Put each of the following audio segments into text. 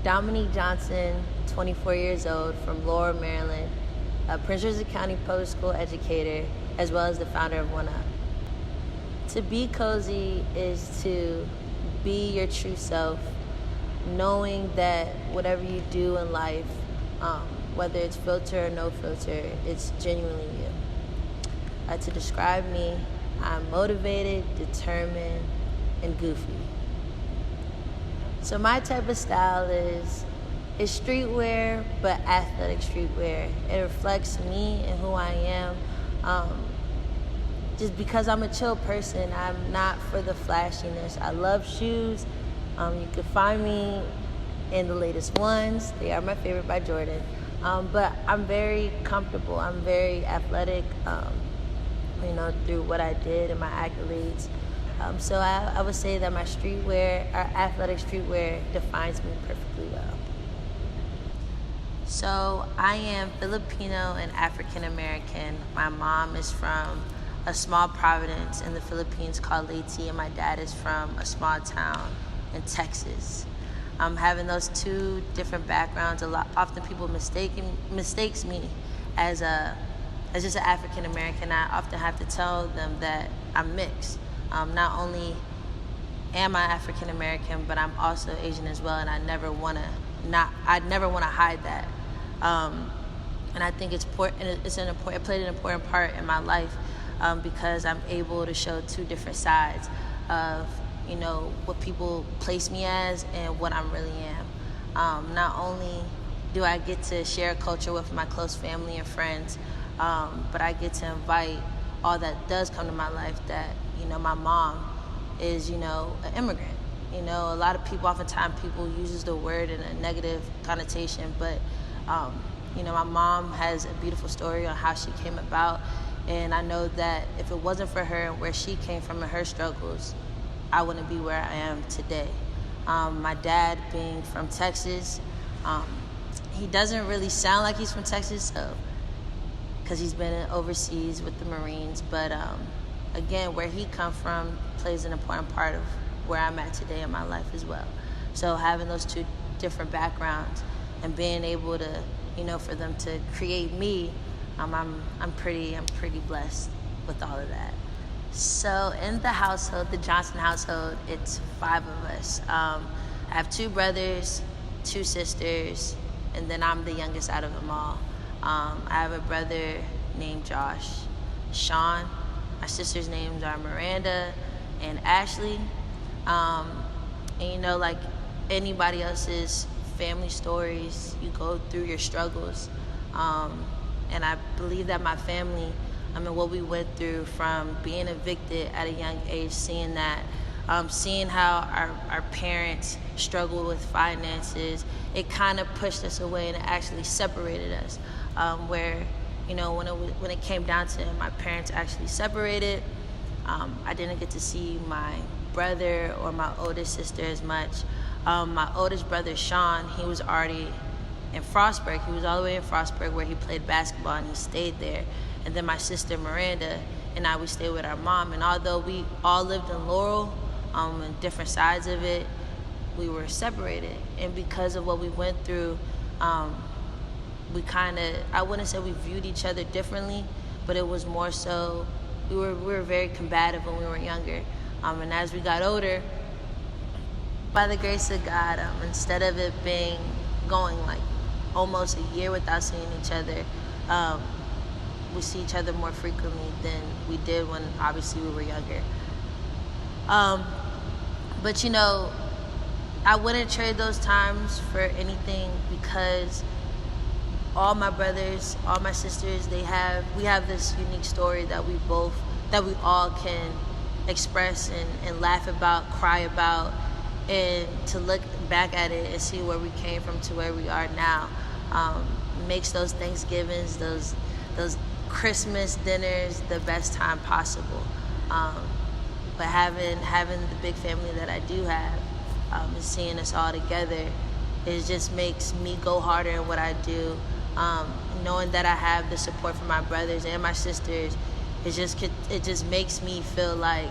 Dominique Johnson, 24 years old, from Laurel, Maryland, a Prince George's County public school educator, as well as the founder of One Up. To be Cosey is to be your true self, knowing that whatever you do in life, whether it's filter or no filter, it's genuinely you. To describe me, I'm motivated, determined, and goofy. So my type of style is streetwear, but athletic streetwear. It reflects me and who I am. Just because I'm a chill person, I'm not for the flashiness. I love shoes. You can find me in the latest ones. They are my favorite by Jordan. But I'm very comfortable. I'm very athletic, through what I did and my accolades. So I would say that my streetwear, our athletic streetwear, defines me perfectly well. So I am Filipino and African American. My mom is from a small province in the Philippines called Leyte, and my dad is from a small town in Texas. Having those two different backgrounds, often people mistakes me as just an African American. I often have to tell them that I'm mixed. Not only am I African American, but I'm also Asian as well, and I never want to hide that. And I think it's important. It played an important part in my life because I'm able to show two different sides of what people place me as and what I really am. Not only do I get to share culture with my close family and friends, but I get to invite all that does come to my life. That my mom is an immigrant. A lot of people, oftentimes people uses the word in a negative connotation, but my mom has a beautiful story on how she came about, and I know that if it wasn't for her and where she came from and her struggles, I wouldn't be where I am today. My dad being from Texas, he doesn't really sound like he's from Texas, because he's been overseas with the Marines, but again, where he come from plays an important part of where I'm at today in my life as well. So having those two different backgrounds and being able to, for them to create me, I'm pretty blessed with all of that. So in the household, the Johnson household, it's 5 of us. I have 2 brothers, 2 sisters, and then I'm the youngest out of them all. I have a brother named Josh, Sean. My sisters' names are Miranda and Ashley. And like anybody else's family stories, you go through your struggles. And I believe that my family, what we went through from being evicted at a young age, seeing how our parents struggle with finances, it kind of pushed us away and it actually separated us. Where when it came down to it, my parents actually separated. I didn't get to see my brother or my oldest sister as much. My oldest brother, Sean, he was already in Frostburg. He was all the way in Frostburg where he played basketball and he stayed there. And then my sister, Miranda, and I, we stayed with our mom. And although we all lived in Laurel, on different sides of it, we were separated. And because of what we went through, we I wouldn't say we viewed each other differently, but it was more so we were very combative when we were younger. And as we got older, by the grace of God, instead of it going like almost a year without seeing each other, we see each other more frequently than we did when obviously we were younger. But I wouldn't trade those times for anything, because all my brothers, all my sisters, we have this unique story that we all can express and laugh about, cry about, and to look back at it and see where we came from to where we are now, makes those Thanksgivings, those Christmas dinners the best time possible. But having the big family that I do have, and seeing us all together, it just makes me go harder in what I do. Knowing that I have the support from my brothers and my sisters, it just makes me feel like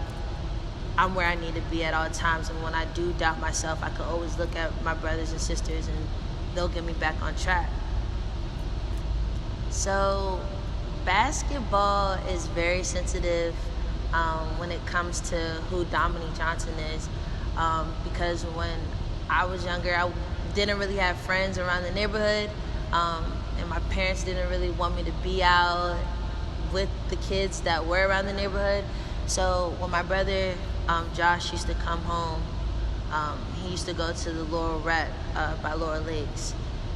I'm where I need to be at all times. And when I do doubt myself, I can always look at my brothers and sisters and they'll get me back on track. So basketball is very sensitive when it comes to who Dominique Johnson is, because when I was younger, I didn't really have friends around the neighborhood, and my parents didn't really want me to be out with the kids that were around the neighborhood. So when my brother Josh used to come home, he used to go to the Laurel by Laurel Lakes.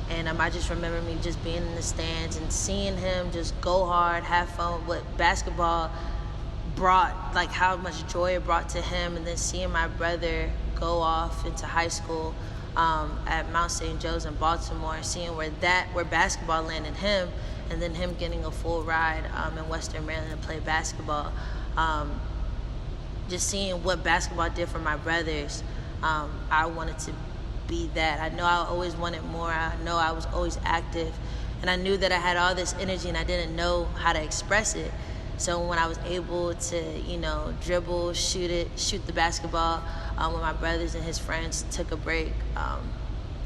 And I just remember me just being in the stands and seeing him just go hard, have fun, what basketball brought, like how much joy it brought to him, and then seeing my brother go off into high school at Mount St. Joe's in Baltimore, seeing where basketball landed him, and then him getting a full ride in Western Maryland to play basketball. Just seeing what basketball did for my brothers, I wanted to be that. I know I always wanted more. I know I was always active, and I knew that I had all this energy and I didn't know how to express it. So when I was able to, dribble, shoot the basketball, when my brothers and his friends took a break,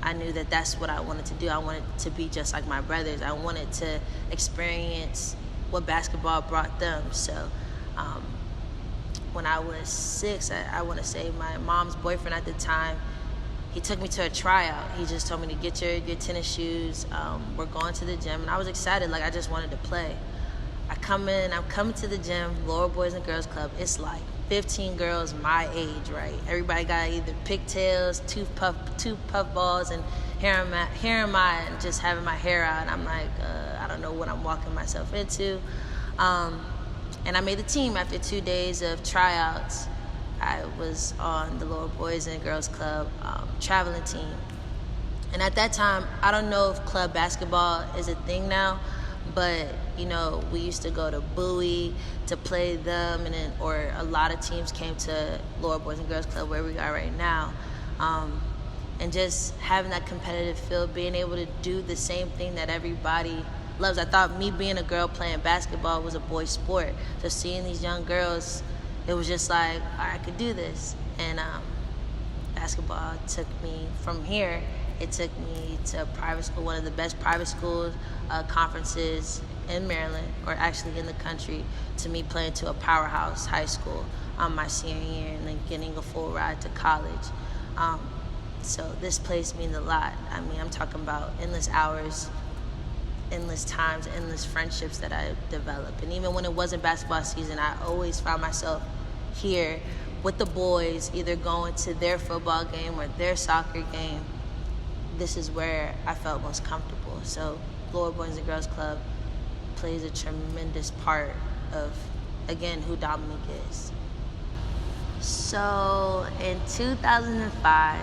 I knew that that's what I wanted to do. I wanted to be just like my brothers. I wanted to experience what basketball brought them. So when I was 6, I want to say my mom's boyfriend at the time, he took me to a tryout. He just told me to get your tennis shoes. We're going to the gym. And I was excited, like I just wanted to play. I'm coming to the gym, Laurel Boys and Girls Club. It's like 15 girls my age, right? Everybody got either pigtails, two puff balls, and here am I and just having my hair out. And I'm like, I don't know what I'm walking myself into. And I made the team after 2 days of tryouts. I was on the Laurel Boys and Girls Club traveling team. And at that time, I don't know if club basketball is a thing now, but we used to go to Bowie to play them, or a lot of teams came to Laurel Boys and Girls Club where we are right now. And just having that competitive feel, being able to do the same thing that everybody loves. I thought me being a girl playing basketball was a boy sport. So seeing these young girls, it was just like, I could do this. And basketball took me from here. It took me to a private school, one of the best private schools, conferences in Maryland, or actually in the country, to me playing to a powerhouse high school my senior year, and then getting a full ride to college. So this place means a lot. I mean, I'm talking about endless hours, endless times, endless friendships that I developed. And even when it wasn't basketball season, I always found myself here with the boys, either going to their football game or their soccer game. This is where I felt most comfortable. So Laurel Boys and Girls Club plays a tremendous part of, again, who Dominique is. So in 2005,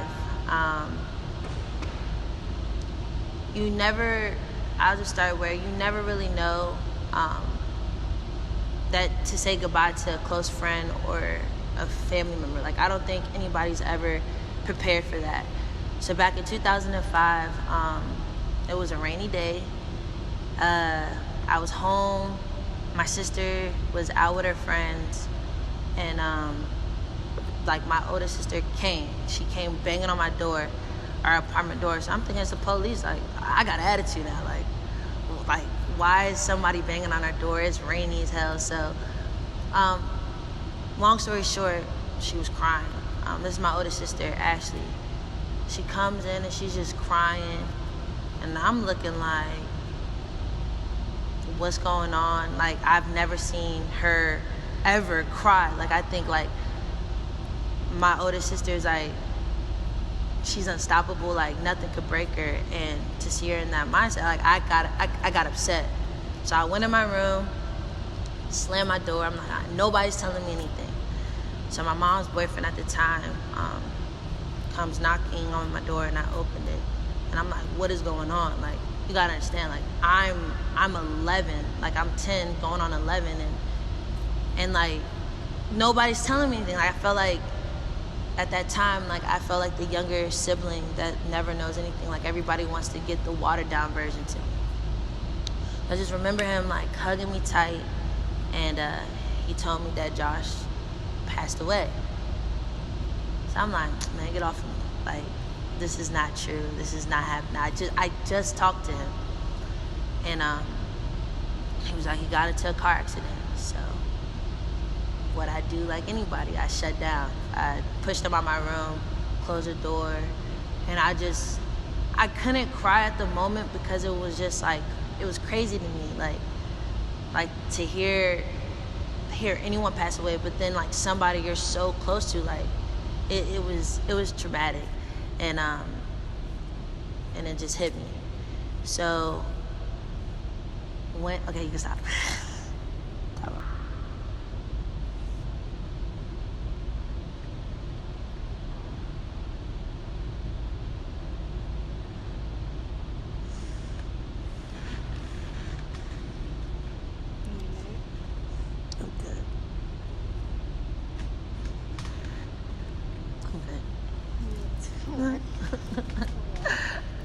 I'll just start where you never really know that to say goodbye to a close friend or a family member. Like, I don't think anybody's ever prepared for that. So back in 2005, it was a rainy day. I was home. My sister was out with her friends, and my older sister came. She came banging on my door, our apartment door. So I'm thinking it's the police. Like, I got an attitude now. Like, why is somebody banging on our door? It's rainy as hell. So, long story short, she was crying. This is my older sister, Ashley. She comes in and she's just crying, and I'm looking like, what's going on? Like, I've never seen her ever cry. Like, I think like my older sister's like, she's unstoppable, like nothing could break her. And to see her in that mindset, like I got upset. So I went in my room, slammed my door. I'm like, nobody's telling me anything. So my mom's boyfriend at the time comes knocking on my door, and I opened it, and I'm like, what is going on? Like, you gotta understand, like I'm 11, like I'm 10 going on 11, and like nobody's telling me anything. Like, I felt like at that time, like I felt like the younger sibling that never knows anything. Like, everybody wants to get the watered down version to me. I just remember him like hugging me tight, and he told me that Josh passed away. So I'm like, man, get off of me. Like, this is not true. This is not happening. I just talked to him. And he was like, he got into a car accident. So what I do, like anybody, I shut down. I pushed him out my room, closed the door, and I couldn't cry at the moment because it was just like, it was crazy to me. Like to hear anyone pass away, but then like somebody you're so close to, like it was traumatic, and it just hit me. So okay, you can stop.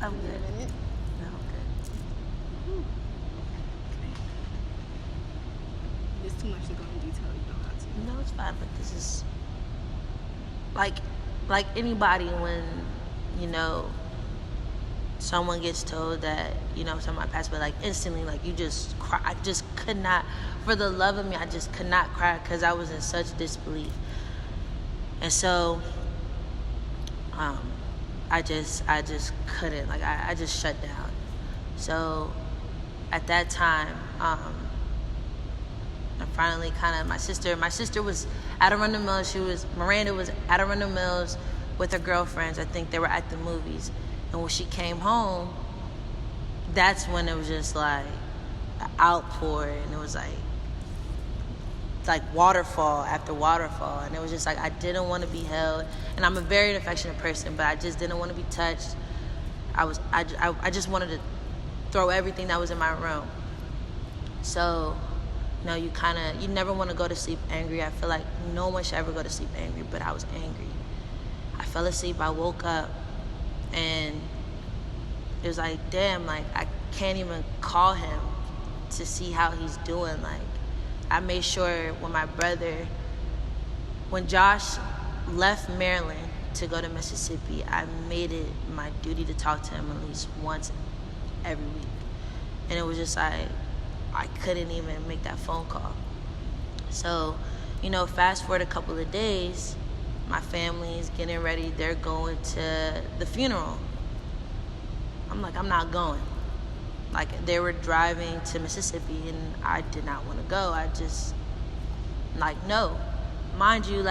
I'm good. No, I'm good. It's too much to go in detail. You don't have to. No, it's fine. But this is like anybody when someone gets told that someone passed away, like instantly, like you just cry. I just could not, for the love of me, I just could not cry because I was in such disbelief. And so I just couldn't, like I just shut down. So at that time, I finally my sister was at Arundel Mills. Miranda was at Arundel Mills with her girlfriends. I think they were at the movies. And when she came home, that's when it was just like an outpour, and it was like waterfall after waterfall, and it was just like I didn't want to be held, and I'm a very affectionate person, but I just didn't want to be touched. I just wanted to throw everything that was in my room. So you never want to go to sleep angry. I feel like no one should ever go to sleep angry, but I was angry. I fell asleep, I woke up, and it was like, damn, like I can't even call him to see how he's doing. Like I made sure when Josh left Maryland to go to Mississippi, I made it my duty to talk to him at least once every week. And it was just like, I couldn't even make that phone call. So, fast forward a couple of days, my family's getting ready. They're going to the funeral. I'm like, I'm not going. Like, they were driving to Mississippi, and I did not want to go. I just, no. Mind you,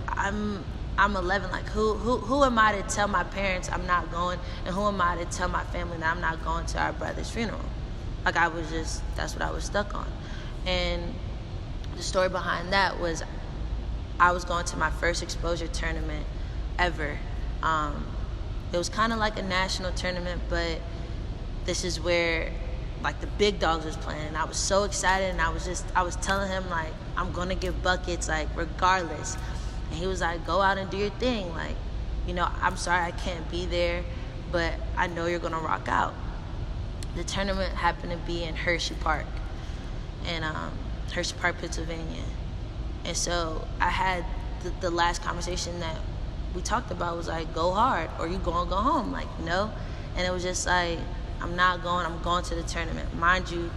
I'm 11. Like, who am I to tell my parents I'm not going, and who am I to tell my family that I'm not going to our brother's funeral? Like, that's what I was stuck on. And the story behind that was I was going to my first exposure tournament ever. It was kind of like a national tournament, but this is where like the big dogs was playing, and I was so excited, and I was telling him like I'm gonna give buckets like regardless, and he was like, go out and do your thing, like I'm sorry I can't be there, but I know you're gonna rock out. The tournament happened to be in Hershey Park, Pennsylvania, and so I had the last conversation that we talked about was like, go hard or you gonna go home, like no. And it was just like, I'm not going, I'm going to the tournament. Mind you,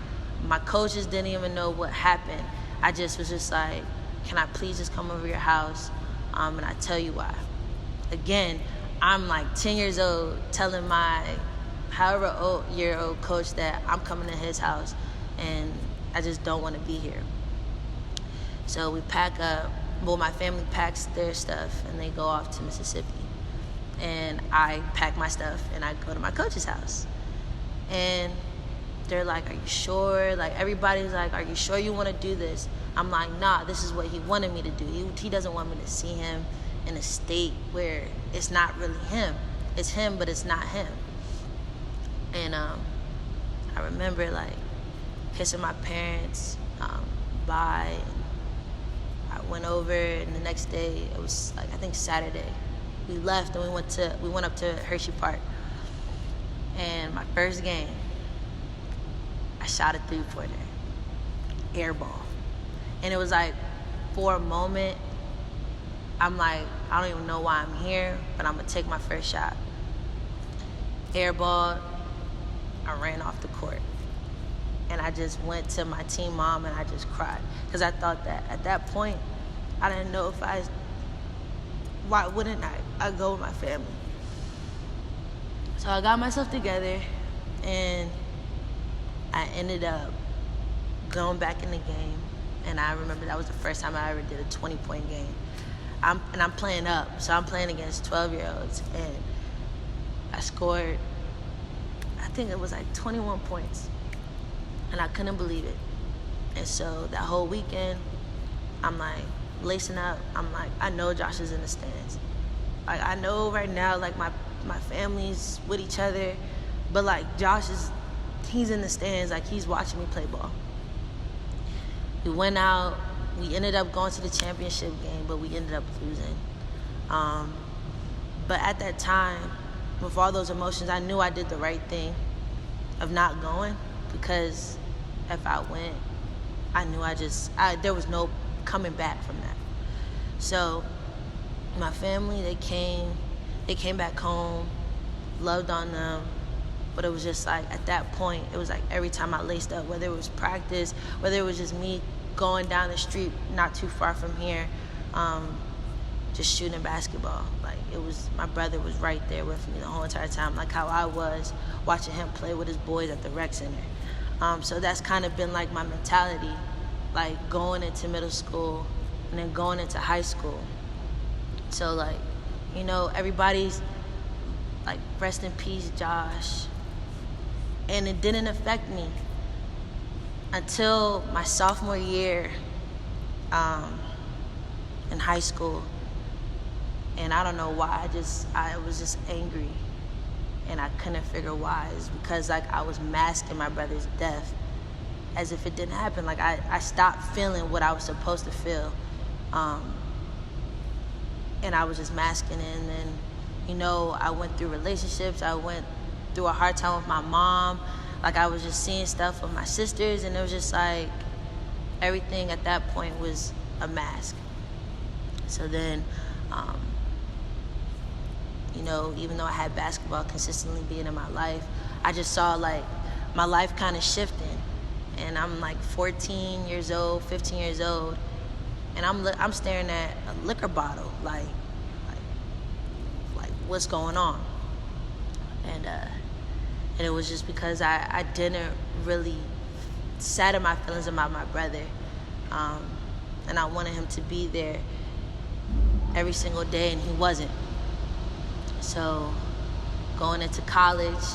my coaches didn't even know what happened. I just was just like, can I please just come over your house? And I tell you why. Again, I'm like 10 years old telling my year old coach that I'm coming to his house and I just don't want to be here. So we pack up, my family packs their stuff and they go off to Mississippi. And I pack my stuff and I go to my coach's house. And they're like, are you sure? Like, everybody's like, are you sure you want to do this? I'm like, nah, this is what he wanted me to do. He doesn't want me to see him in a state where it's not really him. It's him, but it's not him. And I remember like kissing my parents bye. And I went over, and the next day, it was like, I think Saturday, we left and we went up to Hershey Park. And my first game, I shot a 3-pointer, air ball. And it was like, for a moment, I'm like, I don't even know why I'm here, but I'm gonna take my first shot. Airball, I ran off the court. And I just went to my team mom and I just cried. Because I thought that at that point, I didn't know why wouldn't I go with my family? So I got myself together and I ended up going back in the game. And I remember that was the first time I ever did a 20-point game. I'm playing up, so I'm playing against 12-year-olds. And I scored, I think it was like 21 points. And I couldn't believe it. And so that whole weekend, I'm like lacing up. I'm like, I know Josh is in the stands. Like, I know right now, like my family's with each other, but like he's in the stands, like he's watching me play ball. We went out, we ended up going to the championship game, but we ended up losing. But at that time, with all those emotions, I knew I did the right thing of not going, because if I went, I knew there was no coming back from that. So my family, they came back home, loved on them, but it was just like, at that point, it was like every time I laced up, whether it was practice, whether it was just me going down the street not too far from here, just shooting basketball. Like, it was, my brother was right there with me the whole entire time, like how I was watching him play with his boys at the rec center. So that's kind of been like my mentality, like going into middle school and then going into high school. So like, you know, everybody's like, rest in peace, Josh. And it didn't affect me until my sophomore year in high school. And I don't know why, I was just angry. And I couldn't figure why. It's because like I was masking my brother's death as if it didn't happen. Like I stopped feeling what I was supposed to feel. And I was just masking it. And then, you know, I went through relationships. I went through a hard time with my mom. Like, I was just seeing stuff with my sisters, and it was just like everything at that point was a mask. So then, you know, even though I had basketball consistently being in my life, I just saw like my life kind of shifting. And I'm like 14 years old, 15 years old, and I'm staring at a liquor bottle, like what's going on? And it was just because I didn't really sat in my feelings about my brother, and I wanted him to be there every single day, and he wasn't. So going into college,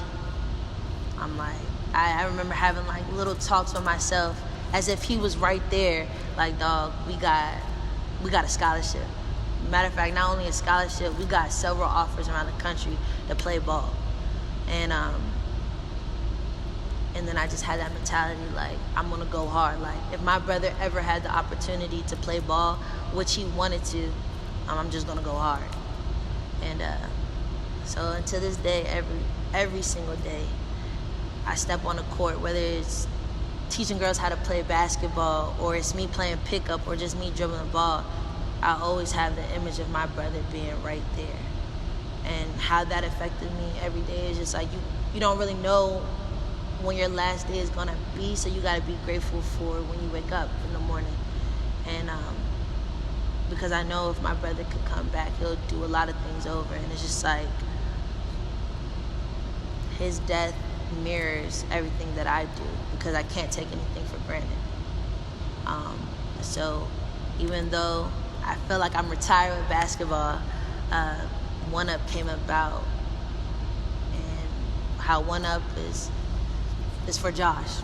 I'm like, I remember having like little talks with myself as if he was right there, like, dog, we got a scholarship. Matter of fact, not only a scholarship, we got several offers around the country to play ball. And then I just had that mentality, like, I'm gonna go hard. Like, if my brother ever had the opportunity to play ball, which he wanted to, I'm just gonna go hard. And so until this day, every single day, I step on the court, whether it's teaching girls how to play basketball, or it's me playing pickup, or just me dribbling the ball, I always have the image of my brother being right there. And how that affected me every day is just like, you don't really know when your last day is gonna be, so you gotta be grateful for when you wake up in the morning. And because I know if my brother could come back, he'll do a lot of things over. And it's just like, his death mirrors everything that I do, because I can't take anything for granted. So even though I feel like I'm retired with basketball, One Up came about, and how One Up is for Josh.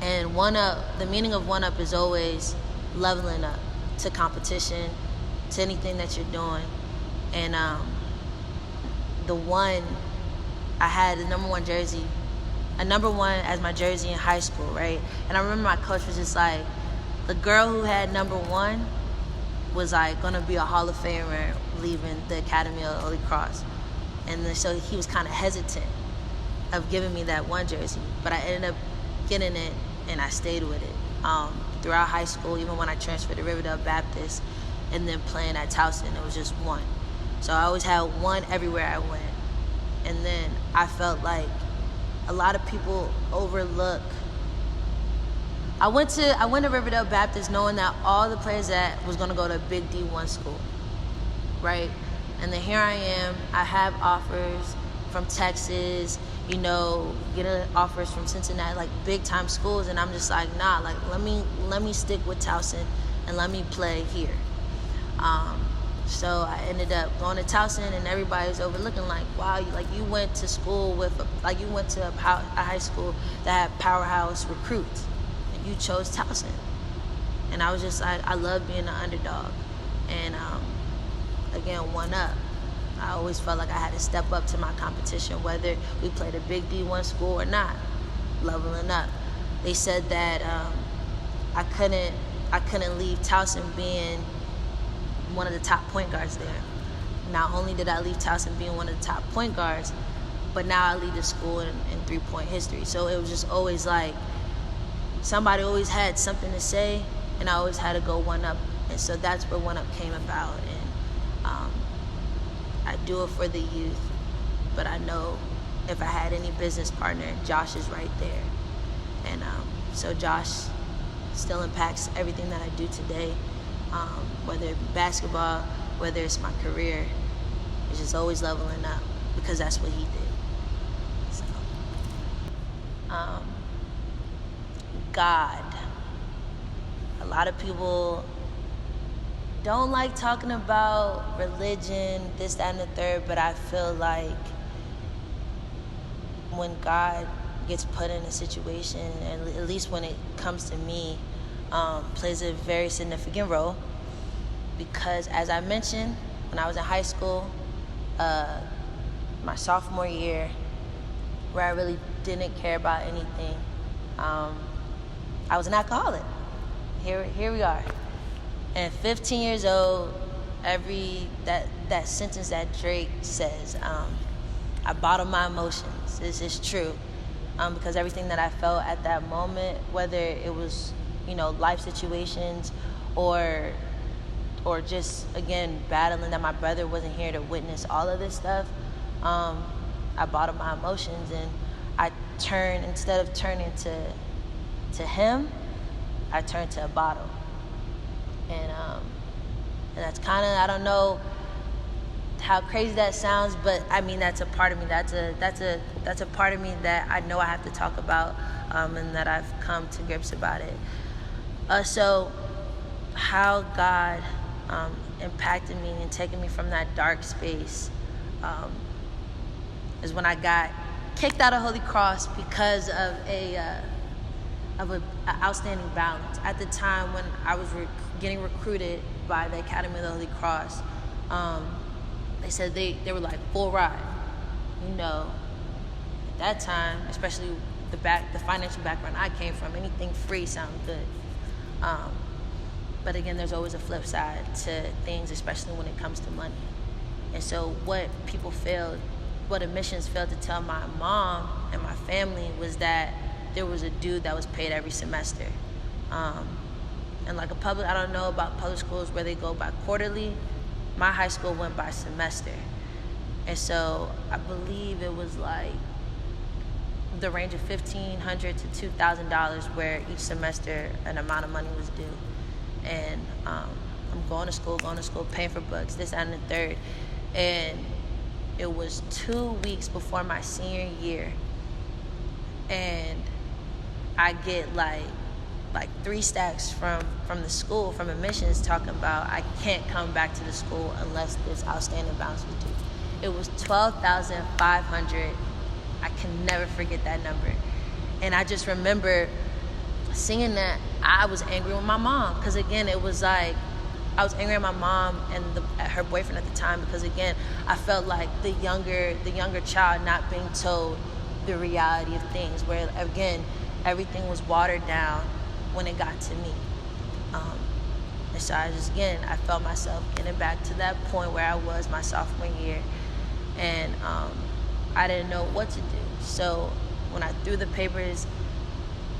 And One Up, the meaning of One Up is always leveling up to competition, to anything that you're doing. And I had the number 1 jersey, a number 1 as my jersey in high school, right? And I remember my coach was just like, the girl who had number 1 was like gonna be a Hall of Famer leaving the Academy of Holy Cross. And then, so he was kind of hesitant of giving me that 1 jersey, but I ended up getting it, and I stayed with it throughout high school, even when I transferred to Riverdale Baptist. and then playing at Towson. It was just one. So I always had one everywhere I went. And then I felt like a lot of people overlook. I went to Riverdale Baptist knowing that all the players that was going to go to a big D1 school, right? And then here I am. I have offers from Texas, getting offers from Cincinnati, like big time schools, and I'm just like, nah, like let me stick with Towson and let me play here. So I ended up going to Towson, and everybody's overlooking like, wow, you went to school you went to a high school that had powerhouse recruits, and you chose Towson. And I was just like, I love being an underdog, and again, one up. I always felt like I had to step up to my competition, whether we played a big D1 school or not, leveling up. They said that I couldn't leave Towson being one of the top point guards there. Not only did I leave Towson being one of the top point guards, but now I lead the school in three-point history. So it was just always like somebody always had something to say, and I always had to go one up. And so that's where one up came about. And I do it for the youth, but I know if I had any business partner, Josh is right there. And so Josh still impacts everything that I do today, whether it be basketball, whether it's my career. It's just always leveling up because that's what he did. So, God. A lot of people don't like talking about religion, this, that, and the third, but I feel like when God gets put in a situation, and at least when it comes to me, plays a very significant role, because as I mentioned, when I was in high school, my sophomore year, where I really didn't care about anything, I was an alcoholic. Here we are. And 15 years old, that sentence that Drake says, I bottle my emotions. This is true. Because everything that I felt at that moment, whether it was, life situations or just, again, battling that my brother wasn't here to witness all of this stuff, I bottled my emotions, and I turned, instead of turning to him, I turned to a bottle. And that's kind of, I don't know how crazy that sounds, but I mean, that's a part of me. That's a part of me that I know I have to talk about, and that I've come to grips about it. So how God impacted me and taken me from that dark space is when I got kicked out of Holy Cross because of an outstanding balance. At the time when I was getting recruited by the Academy of the Holy Cross, they said they were like full ride. At that time, especially the financial background I came from, anything free sounded good. But again, there's always a flip side to things, especially when it comes to money. And so what admissions failed to tell my mom and my family was that there was a dude that was paid every semester. And like I don't know about public schools where they go by quarterly. My high school went by semester. And so I believe it was like the range of $1,500 to $2,000 where each semester an amount of money was due. And I'm going to school, paying for books, this, that, and the third. And it was 2 weeks before my senior year. And I get like 3 stacks from the school, from admissions, talking about I can't come back to the school unless this outstanding balance was due. It was $12,500. I can never forget that number. And I just remember seeing that. I was angry with my mom because, again, it was like I was angry at my mom and at her boyfriend at the time because, again, I felt like the younger child not being told the reality of things, where, again, everything was watered down when it got to me. And so I felt myself getting back to that point where I was my sophomore year, and I didn't know what to do. So when I threw the papers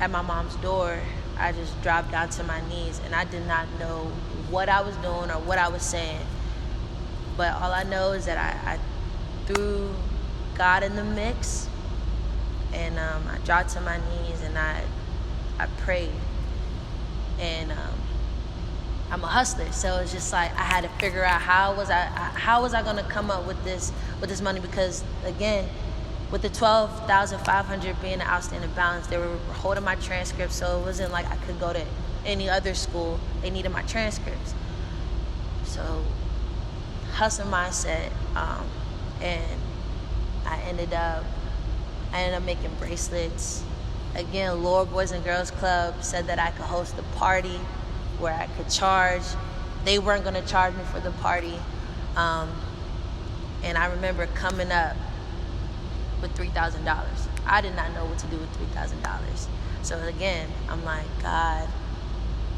at my mom's door, I just dropped down to my knees, and I did not know what I was doing or what I was saying. But all I know is that I threw God in the mix, and I dropped to my knees, and I prayed. And I'm a hustler, so it's just like I had to figure out how was I gonna come up with this money, because again, with the $12,500 being an outstanding balance, they were holding my transcripts, so it wasn't like I could go to any other school. They needed my transcripts. So hustle mindset, and I ended up making bracelets. Again, Laurel Boys and Girls Club said that I could host a party where I could charge. They weren't going to charge me for the party. And I remember coming up with $3,000. I did not know what to do with $3,000. So again, I'm like, God,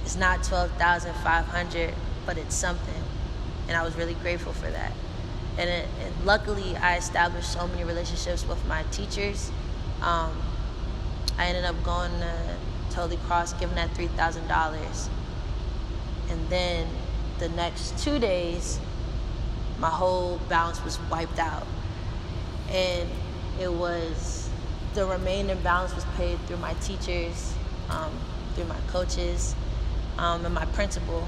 it's not $12,500, but it's something. And I was really grateful for that. And luckily, I established so many relationships with my teachers. I ended up going to Holy Cross, giving that $3,000. And then the next 2 days, my whole balance was wiped out. And the remaining balance was paid through my teachers, through my coaches, and my principal,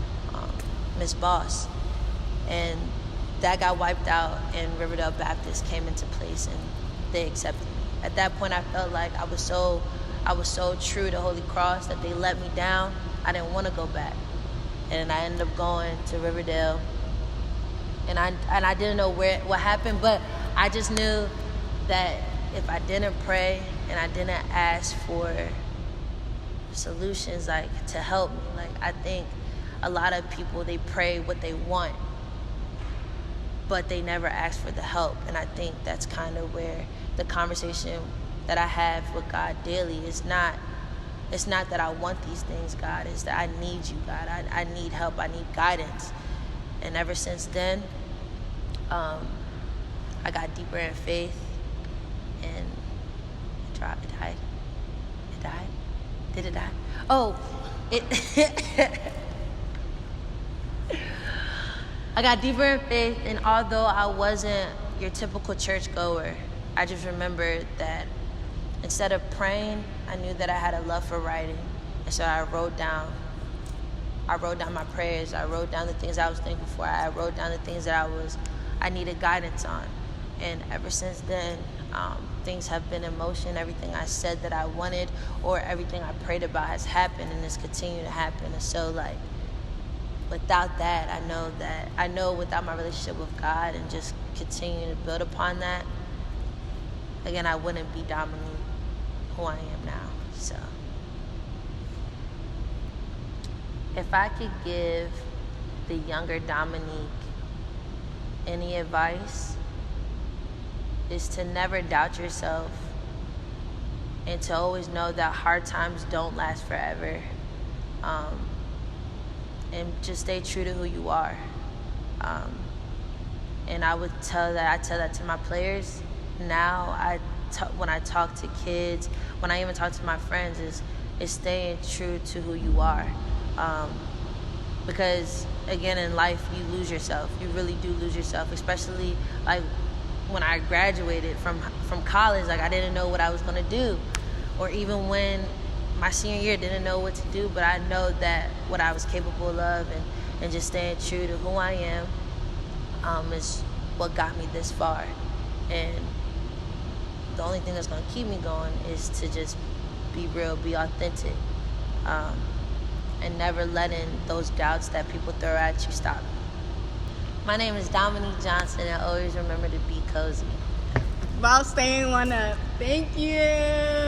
Miss Boss. And that got wiped out, and Riverdale Baptist came into place, and they accepted me. At that point, I felt like I was so true to Holy Cross that they let me down. I didn't want to go back, and I ended up going to Riverdale. And I didn't know what happened, but I just knew that if I didn't pray and I didn't ask for solutions, like, to help me, like, I think a lot of people, they pray what they want, but they never ask for the help. And I think that's kind of where the conversation that I have with God daily is not, it's not that I want these things, God, it's that I need you, God. I need help, I need guidance. And ever since then, I got deeper in faith, and it died. It died? Did it die? Oh, I got deeper in faith, and although I wasn't your typical churchgoer, I just remembered that instead of praying, I knew that I had a love for writing. And so I wrote down my prayers. I wrote down the things I was thankful for. I wrote down the things that I needed guidance on. And ever since then, things have been in motion. Everything I said that I wanted, or everything I prayed about, has happened, and it's continued to happen. And so, like, without that, I know without my relationship with God and just continuing to build upon that, again, I wouldn't be Dominique, who I am now. So if I could give the younger Dominique any advice, is to never doubt yourself, and to always know that hard times don't last forever, and just stay true to who you are. And I tell that to my players now. When I talk to kids, when I even talk to my friends, is staying true to who you are. Because again, in life, you lose yourself. You really do lose yourself, especially like when I graduated from college. Like, I didn't know what I was gonna do, or even when my senior year, didn't know what to do. But I know that what I was capable of, and just staying true to who I am, is what got me this far. And the only thing that's gonna keep me going is to just be real, be authentic, and never letting those doubts that people throw at you stop you. My name is Dominique Johnson, and always remember to be cozy. While staying one up. Thank you.